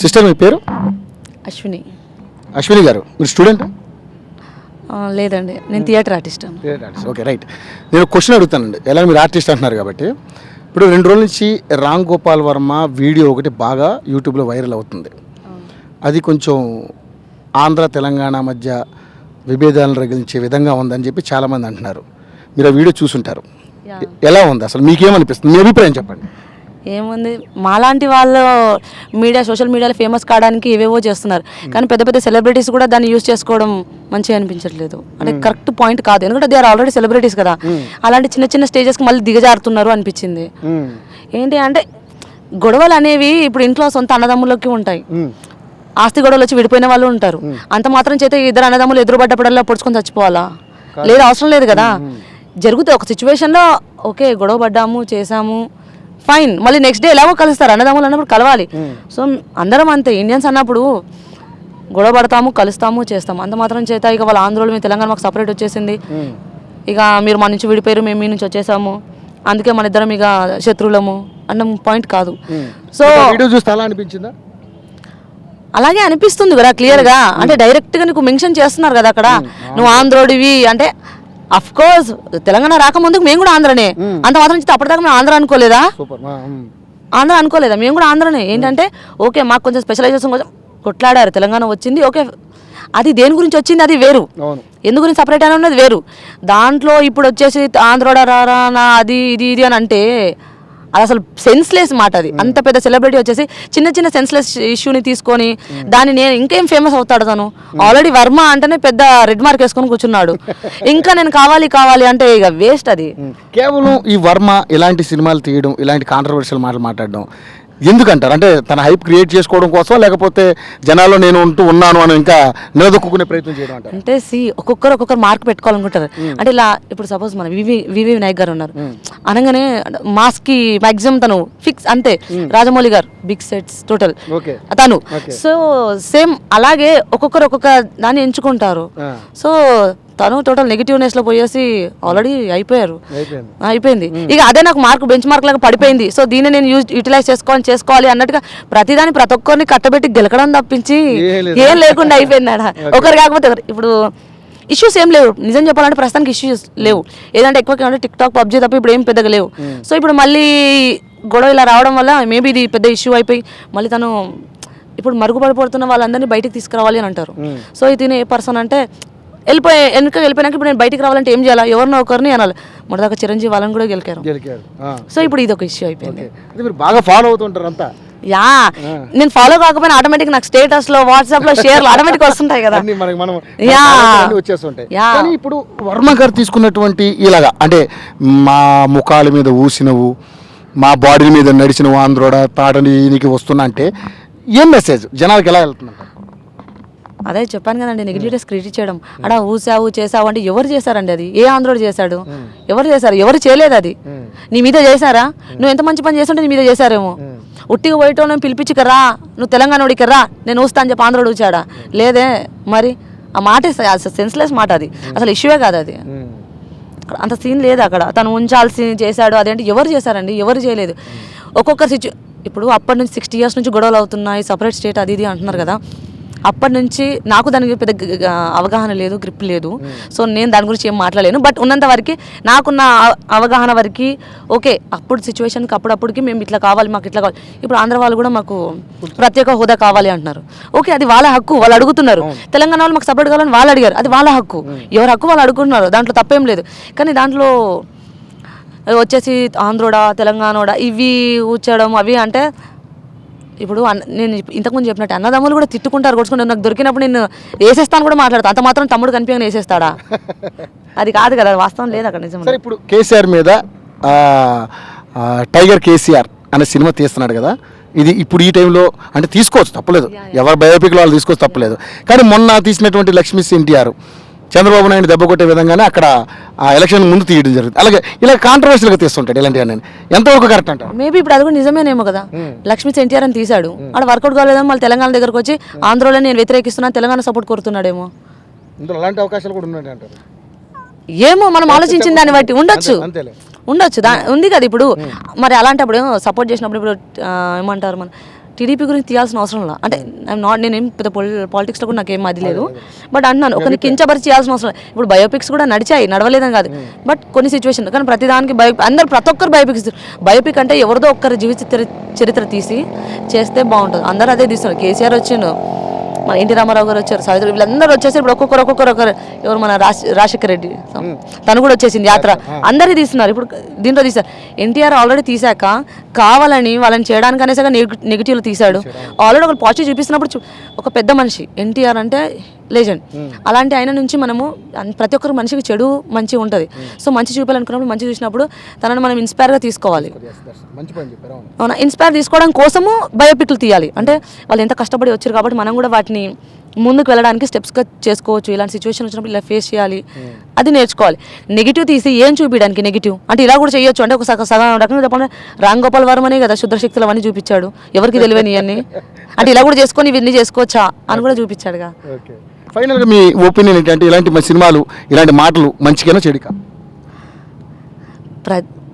Sister మీ పేరు? అశ్విని. అశ్విని గారు, మీరు స్టూడెంట్? లేదండి, నేను థియేటర్ ఆర్టిస్ట్. Okay, right. నేను క్వశ్చన్ అడుగుతానండి, ఎలా మీరు ఆర్టిస్ట్ అంటున్నారు కాబట్టి. ఇప్పుడు 2 రోజుల నుంచి రామ్ గోపాల్ వర్మ వీడియో ఒకటి బాగా యూట్యూబ్లో వైరల్ అవుతుంది. అది కొంచెం ఆంధ్ర తెలంగాణ మధ్య విభేదాలను రగిలించే విధంగా ఉందని చెప్పి చాలామంది అంటున్నారు. మీరు ఆ వీడియో చూసుంటారు. ఎలా ఉంది అసలు, మీకేమనిపిస్తుంది? మీ అభిప్రాయం చెప్పండి. ఏముంది, మాలాంటి వాళ్ళు సోషల్ మీడియాలో ఫేమస్ కావడానికి ఏవేవో చేస్తున్నారు, కానీ పెద్ద పెద్ద సెలబ్రిటీస్ కూడా దాన్ని యూజ్ చేసుకోవడం మంచిగా అనిపించట్లేదు. అంటే కరెక్ట్ పాయింట్ కాదు, ఎందుకంటే దే ఆర్ ఆల్రెడీ సెలబ్రిటీస్ కదా. అలాంటి చిన్న చిన్న స్టేజెస్కి మళ్ళీ దిగజారుతున్నారు అనిపించింది. ఏంటి అంటే గొడవలు అనేవి ఇప్పుడు ఇంట్లో సొంత అన్నదమ్ములకి ఉంటాయి, ఆస్తి గొడవలు వచ్చి విడిపోయిన వాళ్ళు ఉంటారు. అంత మాత్రం చేత ఇద్దరు అన్నదమ్ములు ఎదురుపడ్డప్పుడల్లా పొడుచుకొని చచ్చిపోవాలా? లేదు, అవసరం లేదు కదా. జరుగుతుంది ఒక సిచ్యువేషన్లో, ఓకే గొడవ పడ్డాము చేసాము ఫైన్, మళ్ళీ నెక్స్ట్ డే ఎలాగో కలుస్తారు. అన్నదమ్ములు అన్నప్పుడు కలవాలి. సో అందరం అంతే, ఇండియన్స్ అన్నప్పుడు గొడవ పడతాము, కలుస్తాము, చేస్తాము. అంత మాత్రం చేత ఇక వాళ్ళ ఆంధ్రోళ్ళు మీ తెలంగాణ మాకు సపరేట్ వచ్చేసింది, ఇక మీరు మా నుంచి విడిపోయారు, మేము మీ నుంచి వచ్చేసాము, అందుకే మన ఇద్దరం ఇక శత్రువులము అన్న పాయింట్ కాదు. సో వీడియో చూస్తే అలా అనిపించిందా? అలాగే అనిపిస్తుంది కదా క్లియర్గా. అంటే డైరెక్ట్గా నీకు మెన్షన్ చేస్తున్నారు కదా అక్కడ, నువ్వు ఆంధ్రోడివి అంటే. అఫ్ కోర్స్ తెలంగాణ రాకముందుకు మేము కూడా ఆంధ్రనే, అంత మాత్రం చేస్తే అప్పటిదాకా మేము ఆంధ్ర అనుకోలేదా? ఆంధ్ర అనుకోలేదా? మేము కూడా ఆంధ్రనే. ఏంటంటే ఓకే మాకు కొంచెం స్పెషలైజేషన్ కొంచెం కొట్లాడారు, తెలంగాణ వచ్చింది ఓకే, అది దేని గురించి వచ్చింది అది వేరు, ఎందు గురించి సపరేట్ అని ఉన్నది వేరు. దాంట్లో ఇప్పుడు వచ్చేసి ఆంధ్రోడా రారా నా అది ఇది ఇది అని అంటే అది అసలు సెన్స్లెస్ మాట. అది అంత పెద్ద సెలబ్రిటీ వచ్చేసి చిన్న చిన్న సెన్స్లెస్ ఇష్యూని తీసుకొని దాన్ని నేను ఇంకేం ఫేమస్ అవుతాడు తను. ఆల్రెడీ వర్మ అంటేనే పెద్ద రెడ్ మార్క్ వేసుకొని కూర్చున్నాడు, ఇంకా నేను కావాలి కావాలి అంటే ఇక వేస్ట్. అది కేవలం ఈ వర్మ ఇలాంటి సినిమాలు తీయడం, ఇలాంటి కాంట్రవర్షియల్ మాటలు మాట్లాడడం ఎందుకంటారు? అంటే తన హైప్ క్రియేట్ చేసుకోవడం కోసం, లేకపోతే జనాల్లో నేను ఉన్నాను అని ఇంకా నిలదొక్కునే ప్రయత్నం చేయడం అంటారు? అంటే ఒక్కొక్కరు మార్క్ పెట్టుకోవాలనుకుంటారు. అంటే ఇలా ఇప్పుడు సపోజ్ మన వివి వినాయక్ గారు ఉన్నారు, అనగానే మాస్ కి మాక్సిమం తను ఫిక్స్ అంతే. రాజమౌళి గారు బిగ్ సెట్స్ టోటల్ తను. సో సేమ్ అలాగే ఒక్కొక్క దాన్ని ఎంచుకుంటారు. సో తను టోటల్ నెగిటివ్నెస్ లో పోయేసి ఆల్రెడీ అయిపోయింది. ఇక అదే నాకు బెంచ్ మార్క్ లాగా పడిపోయింది. సో దీన్ని నేను యూటిలైజ్ చేసుకోవాలి అన్నట్టుగా ప్రతిదాని ప్రతి ఒక్కరిని కట్టబెట్టి గెలకడం తప్పించి ఏం లేకుండా అయిపోయింది ఆడ. ఒకరు కాకపోతే ఇప్పుడు ఇష్యూస్ ఏం లేవు, నిజం చెప్పాలంటే ప్రస్తుతానికి ఇష్యూస్ లేవు. ఏదంటే ఎక్కువ టిక్ టాక్ పబ్జీ తప్ప ఇప్పుడు ఏం పెద్దగా లేవు. సో ఇప్పుడు మళ్ళీ గొడవ ఇలా రావడం వల్ల మేబీ ఇది పెద్ద ఇష్యూ అయిపోయి మళ్ళీ తను ఇప్పుడు మరుగుపడిపోతున్న వాళ్ళందరినీ బయటికి తీసుకురావాలి అని అంటారు. సో ఇది ఏ పర్సన్ అంటే వెళ్ళిపోయినాక ఇప్పుడు నేను బయటికి రావాలంటే ఏం చేయాలి? ఎవరినో ఒకరిని అనాలి. మొదటిదాకా చిరంజీవి వాళ్ళని కూడా గెలికారు. సో ఇప్పుడు ఇది ఒక ఇష్యూ అయిపోయింది. బాగా ఫాలో అవుతుంటారు అంతా. నేను ఫాలో కాకపోయినా ఆటోమేటిక్ నాకు స్టేటస్ లో వాట్సాప్ లో షేర్లు ఆటోమేటిక్ వస్తుంటాయి కదా. కానీ ఇప్పుడు వర్మ గారు తీసుకున్నటువంటి ఇలాగా అంటే మా ముఖాల మీద ఊసినవు, మా బాడీ మీద నడిచినవు, ఆంధ్రోడా తాడనికి వస్తున్నా అంటే ఏం మెసేజ్ జనాలకు ఎలా వెళ్తుంది? అదే చెప్పాను కదండి, నెగిటివ్స్ క్రియేట్ చేయడం. అడా ఊసావు చేసావు అంటే ఎవరు చేశారండి? అది ఏ ఆంధ్రోడు చేశాడు? ఎవరు చేశారు? ఎవరు చేయలేదు. అది నీ మీద చేశారా? నువ్వు ఎంత మంచి పని చేస్తుంటే నీ మీద చేశారేమో. ఉట్టిగా పోయటం నేను పిలిపించుకరా, నువ్వు తెలంగాణ ఉడికరా, నేను ఊస్తా అని చెప్పి ఆంధ్రోడు ఊచాడా? లేదే. మరి ఆ మాట సెన్స్లెస్ మాట, అది అసలు ఇష్యూవే కాదు. అది అంత సీన్ లేదు అక్కడ. తను ఉంచాల్సి చేశాడు అదేంటి ఎవరు చేశారండి? ఎవరు చేయలేదు. ఒక్కొక్క ఇప్పుడు అప్పటి నుంచి 60 years నుంచి గొడవలు అవుతున్నాయి, సపరేట్ స్టేట్ అది ఇది అంటున్నారు కదా. అప్పటి నుంచి నాకు దానికి పెద్ద అవగాహన లేదు, గ్రిప్ లేదు. సో నేను దాని గురించి ఏం మాట్లాడలేను. బట్ ఉన్నంత వరకు నాకున్న అవగాహన వరకు ఓకే, అప్పుడు సిచ్యువేషన్కి అప్పుడప్పుడుకి మేము ఇట్లా కావాలి, మాకు ఇట్లా కావాలి. ఇప్పుడు ఆంధ్ర వాళ్ళు కూడా మాకు ప్రత్యేక హోదా కావాలి అంటున్నారు. ఓకే, అది వాళ్ళ హక్కు, వాళ్ళు అడుగుతున్నారు. తెలంగాణ వాళ్ళు మాకు సపరేట్ కావాలని వాళ్ళు అడిగారు, అది వాళ్ళ హక్కు. ఎవరి హక్కు వాళ్ళు అడుగుతున్నారు, దాంట్లో తప్పేం లేదు. కానీ దాంట్లో వచ్చేసి ఆంధ్రోడా తెలంగాణోడా ఇవి ఊచడం అవి అంటే ఇప్పుడు నేను ఇంతకుముందు చెప్పినట్టు అన్నదమ్ములు కూడా తిట్టుకుంటారు, కొట్టుకుంటారు. నాకు దొరికినప్పుడు నేను వేసేస్తాను కూడా మాట్లాడతాను. అంత మాత్రం తమ్ముడు కనిపించని వేసేస్తాడా? అది కాదు కదా, వాస్తవం లేదు అక్కడ. నిజం. ఇప్పుడు కేసీఆర్ మీద టైగర్ కేసీఆర్ అనే సినిమా తీస్తున్నాడు కదా, ఇది ఇప్పుడు ఈ టైంలో అంటే తీసుకోవచ్చు, తప్పలేదు. ఎవరి బయోపిక్లో వాళ్ళు తీసుకోవచ్చు, తప్పలేదు. కానీ మొన్న తీసినటువంటి లక్ష్మీ ఎన్టీఆర్ చంద్రబాబు నాయుడు దెబ్బ కొట్టే విధంగానే అక్కడ ఆ ఎలక్షన్ ముందు తీయడం జరుగుతుంది. అలాగే ఇలా కాంట్రవర్షియల్గా తీస్తుంటాడు ఇలాంటివన్నీ. ఎంతవరకు కరెక్ట్ అంటారు? మేబీ ఇప్పుడు అది కూడా నిజమేనేమో కదా. లక్ష్మీ ఎన్టీఆర్ అని తీశాడు, అక్కడ వర్కౌట్ కాలేదని మళ్ళీ తెలంగాణ దగ్గరకు వచ్చి ఆంధ్రలో నేను వ్యతిరేకిస్తున్నాను, తెలంగాణ సపోర్ట్ కోరుతున్నాడేమో. అలాంటి అవకాశాలు కూడా ఉన్నాయి అంటారు. ఏమో మనం ఆలోచించిన దాన్ని బట్టి ఉండొచ్చు ఉంది కదా. ఇప్పుడు మరి అలాంటప్పుడు సపోర్ట్ చేసినప్పుడు ఇప్పుడు ఏమంటారు, మన టీడీపీ గురించి తీయాల్సిన అవసరం లేదు. అంటే నేనేం పెద్ద పాలిటిక్స్లో కూడా నాకేం అది లేదు. బట్ అంటున్నాను ఒకరిని కించపరిచి చేయాల్సిన అవసరం లేదు. ఇప్పుడు బయోపిక్స్ కూడా నడిచాయి, నడవలేదని కాదు. బట్ కొన్ని సిచ్యువేషన్ కానీ ప్రతిదానికి ప్రతి ఒక్కరు బయోపిక్ అంటే ఎవరిదో ఒక్కరి జీవిత చరిత్ర తీసి చేస్తే బాగుంటుంది. అందరూ అదే తీస్తున్నారు. కేసీఆర్ వచ్చిండు, మన ఎన్టీ రామారావు గారు వచ్చారు, సావిత్రి, వీళ్ళందరూ వచ్చేసి ఇప్పుడు ఒక్కొక్కరు ఎవరు మన రాజశేఖర రెడ్డి తను కూడా వచ్చేసింది యాత్ర, అందరూ తీస్తున్నారు. ఇప్పుడు దీంట్లో తీశారు. ఎన్టీఆర్ ఆల్రెడీ తీశాక కావాలని వాళ్ళని చేయడానికి అనేసి నెగిటివ్లు తీశాడు. ఆల్రెడీ ఒక పాజిటివ్ చూపిస్తున్నప్పుడు ఒక పెద్ద మనిషి ఎన్టీఆర్ అంటే లెజెండ్. అలాంటి ఆయన నుంచి మనము ప్రతి ఒక్కరు మనిషికి చెడు మంచి ఉంటుంది. సో మంచి చూపాలనుకున్నప్పుడు మంచి చూసినప్పుడు తనను మనం ఇన్స్పైర్గా తీసుకోవాలి. అవునా, ఇన్స్పైర్ తీసుకోవడం కోసము బయోపిక్లు తీయాలి. అంటే వాళ్ళు ఎంత కష్టపడి వచ్చారు కాబట్టి మనం కూడా వాటిని ముందుకు వెళ్ళడానికి స్టెప్స్గా చేసుకోవచ్చు. ఇలాంటి సిచ్యువేషన్ వచ్చినప్పుడు ఇలా ఫేస్ చేయాలి, అది నేర్చుకోవాలి. నెగిటివ్ తీసి ఏం చూపించడానికి నెగిటివ్ అంటే ఇలా కూడా చేయొచ్చు. అంటే ఒక సగం రకంగా చెప్పాలంటే రామ్ గోపాల్ వర్మనే కదా శుద్రశక్తులు అవన్నీ చూపించాడు, ఎవరికి తెలియని ఇవన్నీ. అంటే ఇలా కూడా చేసుకొని ఇవన్నీ చేసుకోవచ్చా అని కూడా చూపించాడుగా. ఫైనల్గా మీ ఒపీనియన్ ఏంటంటే ఇలాంటి సినిమాలు ఇలాంటి మాటలు మంచిగానే చెడుకా?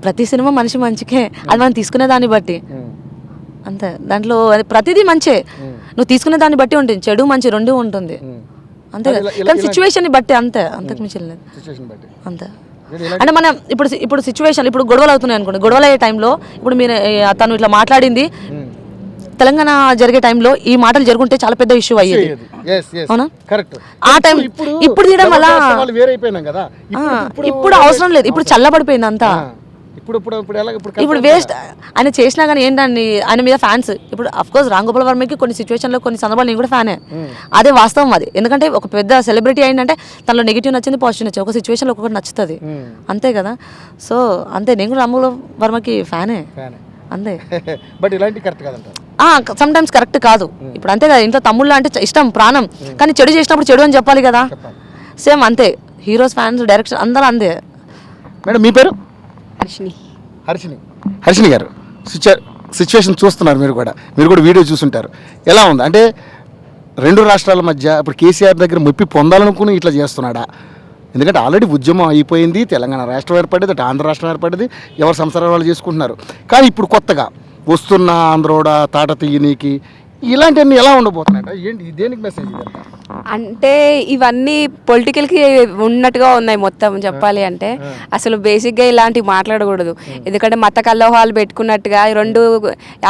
ప్రతి సినిమా మనిషి మంచికే, అది మనం తీసుకునే దాన్ని బట్టి అంతే. దాంట్లో ప్రతిదీ మంచే, నువ్వు తీసుకునే దాన్ని బట్టి ఉంటుంది. చెడు మంచి రెండు ఉంటుంది అంతే కదా. కానీ సిచ్యువేషన్ బట్టి అంతే, అంతకు మించి లేదు అంతే. అంటే మనం ఇప్పుడు సిచ్యువేషన్ ఇప్పుడు గొడవలు అవుతున్నాయి అనుకోండి, గొడవలు అయ్యే టైంలో ఇప్పుడు మీరు తను ఇట్లా మాట్లాడింది తెలంగాణ జరిగే టైంలో ఈ మాటలు జరుగుంటే చాలా పెద్ద ఇష్యూ అయ్యేది. అవునా, ఆ టైం ఇప్పుడు తీయడం వల్ల ఇప్పుడు అవసరం లేదు. ఇప్పుడు చల్లబడిపోయింది అంతా. ఇప్పుడు వేస్ట్ ఆయన చేసినా కానీ ఏంటండి, ఆయన మీద ఫ్యాన్స్. ఇప్పుడు అఫ్కోర్స్ రామ్ గోపాల్ వర్మకి కొన్ని సిచ్యువేషన్లో కొన్ని సందర్భాలు నేను కూడా ఫ్యానే, అదే వాస్తవం అది. ఎందుకంటే ఒక పెద్ద సెలబ్రిటీ అయిందంటే తనలో నెగిటివ్ నచ్చింది, పాజిటివ్ నచ్చింది, ఒక సిచ్యువేషన్లో ఒక్కొక్కటి నచ్చుతుంది అంతే కదా. సో అంతే, నేను కూడా రామ్ గోపాల్ వర్మకి ఫ్యానే అంతే. బట్ ఇలాంటి కరెక్ట్ కాదంట, సమ్ టైమ్స్ కరెక్ట్ కాదు. ఇప్పుడు అంతే కదా, ఇంట్లో తమ్ముళ్ళు అంటే ఇష్టం ప్రాణం, కానీ చెడు చేసినప్పుడు చెడు అని చెప్పాలి కదా. సేమ్ అంతే, హీరోస్ ఫ్యాన్స్ డైరెక్షన్ అందరూ అంతే. మేడం మీ పేరు? హర్షిని గారు, సిచ్యువేషన్ చూస్తున్నారు మీరు కూడా వీడియో చూసుంటారు. ఎలా ఉంది అంటే రెండు రాష్ట్రాల మధ్య ఇప్పుడు కేసీఆర్ దగ్గర మెప్పి పొందాలనుకుని ఇట్లా చేస్తున్నాడా? ఎందుకంటే ఆల్రెడీ ఉద్యమం అయిపోయింది, తెలంగాణ రాష్ట్రం ఏర్పడింది, అటు ఆంధ్ర రాష్ట్రం ఏర్పడింది, ఎవరు సంసారాలు వాళ్ళు చేసుకుంటున్నారు. కానీ ఇప్పుడు కొత్తగా వస్తున్న ఆంధ్రోడ తాట తీయనీకి ఇలాంటివన్నీ ఎలా ఉండబోతున్నాయి? ఏంటి దేనికి మెసేజ్? అంటే ఇవన్నీ పొలిటికల్కి ఉన్నట్టుగా ఉన్నాయి మొత్తం చెప్పాలి అంటే. అసలు బేసిక్గా ఇలాంటివి మాట్లాడకూడదు. ఎందుకంటే మత కల్లోహాలు పెట్టుకున్నట్టుగా రెండు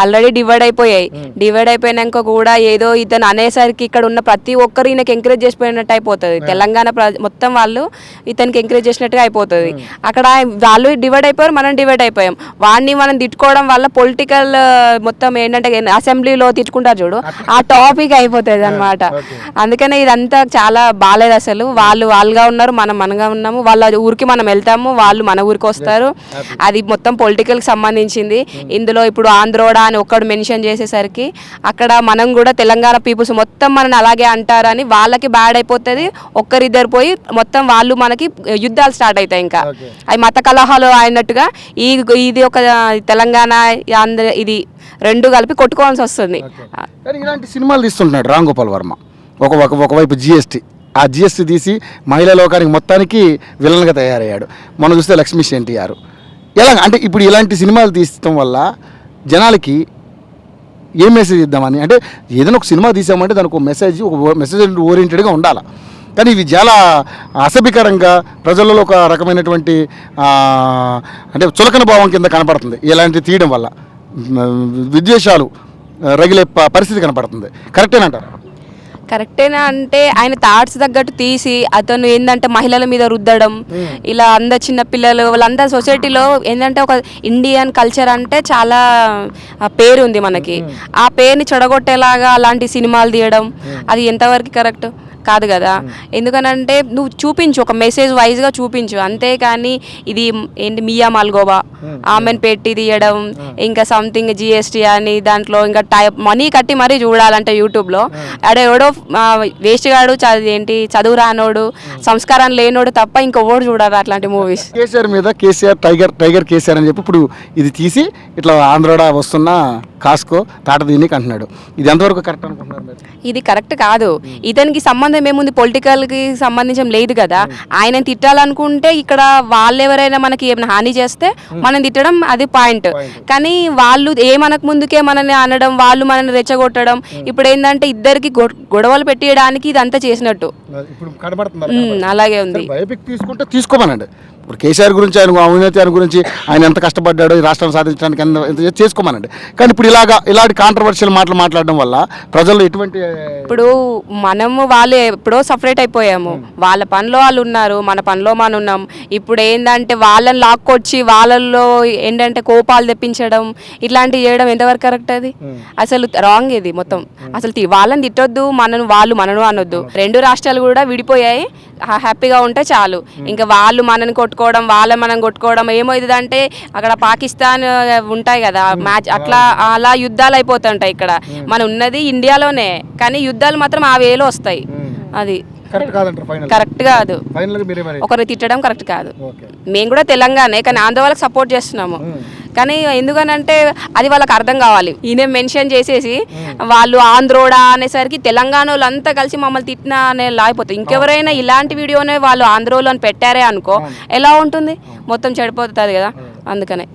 ఆల్రెడీ డివైడ్ అయిపోయినాక కూడా ఏదో ఇతను అనేసరికి ఇక్కడ ఉన్న ప్రతి ఒక్కరు ఈయనకి ఎంకరేజ్ చేసిపోయినట్టు అయిపోతుంది. తెలంగాణ మొత్తం వాళ్ళు ఇతనికి ఎంకరేజ్ చేసినట్టుగా అయిపోతుంది. అక్కడ వాళ్ళు డివైడ్ అయిపోయారు, మనం డివైడ్ అయిపోయాం. వాడిని మనం తిట్టుకోవడం వల్ల పొలిటికల్ మొత్తం ఏంటంటే అసెంబ్లీలో తిట్టుకుంటారు చూడు, ఆ టాపిక్ అయిపోతుంది అనమాట. అందుకనే ఇదంతా చాలా బాగాలేదు అసలు. వాళ్ళుగా ఉన్నారు, మనం మనగా ఉన్నాము. వాళ్ళ ఊరికి మనం వెళ్తాము, వాళ్ళు మన ఊరికి వస్తారు. అది మొత్తం పొలిటికల్కి సంబంధించింది. ఇందులో ఇప్పుడు ఆంధ్రోడా అని ఒక్కడు మెన్షన్ చేసేసరికి అక్కడ మనం కూడా తెలంగాణ పీపుల్స్ మొత్తం మనని అలాగే అంటారని వాళ్ళకి బ్యాడ్ అయిపోతుంది. ఒక్కరిద్దరు పోయి మొత్తం వాళ్ళు మనకి యుద్ధాలు స్టార్ట్ అవుతాయి. ఇంకా అవి మత కలహాలు అయినట్టుగా ఇది ఒక తెలంగాణ ఆంధ్ర ఇది రెండు కలిపి కొట్టుకోవాల్సి వస్తుంది. ఇలాంటి సినిమాలు తీస్తుంటున్నాడు రామ్ గోపాల్ వర్మ. ఒకవైపు జిఎస్టీ తీసి మహిళా లోకానికి మొత్తానికి విలన్గా తయారయ్యాడు. మనం చూస్తే లక్ష్మీ ఎన్టీఆర్. ఎలా అంటే ఇప్పుడు ఇలాంటి సినిమాలు తీయడం వల్ల జనాలకి ఏం మెసేజ్ ఇద్దామని, అంటే ఏదైనా ఒక సినిమా తీసామంటే దానికి ఒక మెసేజ్ ఓరియంటెడ్గా ఉండాలి. కానీ ఇవి చాలా అసభ్యకరంగా ప్రజలలో ఒక రకమైనటువంటి అంటే చులకన భావం కింద కనపడుతుంది. ఇలాంటివి తీయడం వల్ల విద్వేషాలు రగిలే పరిస్థితి కనపడుతుంది. కరెక్టేనంటారా? కరెక్టేనా అంటే ఆయన థాట్స్ తగ్గట్టు తీసి అతను ఏంటంటే మహిళల మీద రుద్దడం, ఇలా అందరు చిన్నపిల్లలు వాళ్ళందరూ సొసైటీలో ఏంటంటే ఒక ఇండియన్ కల్చర్ అంటే చాలా పేరు ఉంది మనకి. ఆ పేరుని చెడగొట్టేలాగా అలాంటి సినిమాలు తీయడం అది ఎంతవరకు కరెక్ట్ కాదు కదా. ఎందుకనంటే నువ్వు చూపించు, ఒక మెసేజ్ వైజ్గా చూపించు, అంతేకాని ఇది ఏంటి మియా మాల్గోవా ఆమెను పెట్టి తీయడం, ఇంకా సంథింగ్ జిఎస్టీ అని దాంట్లో ఇంకా మనీ కట్టి మరీ చూడాలంటే యూట్యూబ్లో ఎవడో వేస్ట్ గాడు చదువు రానోడు సంస్కారం లేనోడు తప్ప ఇంకొకడు చూడాలి అట్లాంటి మూవీస్. కేసీఆర్ మీద కేసీఆర్ టైగర్ కేసీఆర్ అని చెప్పి ఇప్పుడు ఇది తీసి ఇట్లా ఆంధ్రోడా వస్తున్న కాస్కో తాట దీనికి అంటున్నాడు. ఇది ఎంతవరకు కరెక్ట్ అనుకుంటున్నారు మీరు? ఇది కరెక్ట్ కాదు. ఇతనికి సంబంధం ఏముంది, పొలిటికల్కి సంబంధించం లేదు కదా. ఆయన తిట్టాలనుకుంటే ఇక్కడ వాళ్ళు ఎవరైనా మనకి ఏమైనా హాని చేస్తే మనం తిట్టడం అది పాయింట్. కానీ వాళ్ళు ఏమనక ముందుకే మనల్ని అనడం, వాళ్ళు మనల్ని రెచ్చగొట్టడం, ఇప్పుడు ఏంటంటే ఇద్దరికి గొడవలు పెట్టేయడానికి ఇదంతా చేసినట్టు. ఇప్పుడు కనబడుతున్నారు. అలాగే ఉంది. బయోపిక్ తీసుకుంటే తీసుకోమనండి. ఇప్పుడు కేసీఆర్ గురించి, ఆయన అవినీతి ఆయన గురించి, ఆయన ఎంత కష్టపడ్డాడో ఈ రాష్ట్రాన్ని సాధించడానికి ఎంత చేసుకోమనండి. కానీ ఇప్పుడు ఇలాంటి కాంట్రవర్షియల్ మాటలు మాట్లాడడం వల్ల ప్రజల్లో ఎటువంటి ఇప్పుడు మనము వాళ్ళు ఎప్పుడో సపరేట్ అయిపోయాము. వాళ్ళ పనిలో వాళ్ళు ఉన్నారు, మన పనిలో మనం ఉన్నాం. ఇప్పుడు ఏంటంటే వాళ్ళని లాక్కొచ్చి వాళ్ళల్లో ఏంటంటే కోపాలు తెప్పించడం, ఇట్లాంటివి చేయడం ఎంతవరకు కరెక్ట్? అది అసలు రాంగ్. ఇది మొత్తం అసలు వాళ్ళని తిట్టొద్దు, మనను అనొద్దు. రెండు రాష్ట్రాలు కూడా విడిపోయాయి, హ్యాపీగా ఉంటే చాలు. ఇంకా వాళ్ళు మనని కొట్టుకోవడం, మనం కొట్టుకోవడం ఏమవుతుందంటే అక్కడ పాకిస్తాన్ ఉంటాయి కదా మ్యాచ్, అలా యుద్ధాలు అయిపోతుంటాయి. ఇక్కడ మనం ఉన్నది ఇండియాలోనే, కానీ యుద్ధాలు మాత్రం ఆ వేలో వస్తాయి. అది కరెక్ట్ కాదు. ఒకరు తిట్టడం కరెక్ట్ కాదు. మేము కూడా తెలంగాణే, కానీ ఆంధ్ర వాళ్ళకి సపోర్ట్ చేస్తున్నాము. కానీ ఎందుకనంటే అది వాళ్ళకి అర్థం కావాలి. ఈయన మెన్షన్ చేసేసి వాళ్ళు ఆంధ్రోడా అనేసరికి తెలంగాణ వాళ్ళు అంతా కలిసి మమ్మల్ని తిట్టినా అనే లాగిపోతుంది. ఇంకెవరైనా ఇలాంటి వీడియోనే వాళ్ళు ఆంధ్రోలో పెట్టారే అనుకో, ఎలా ఉంటుంది? మొత్తం చెడిపోతుంది కదా. అందుకనే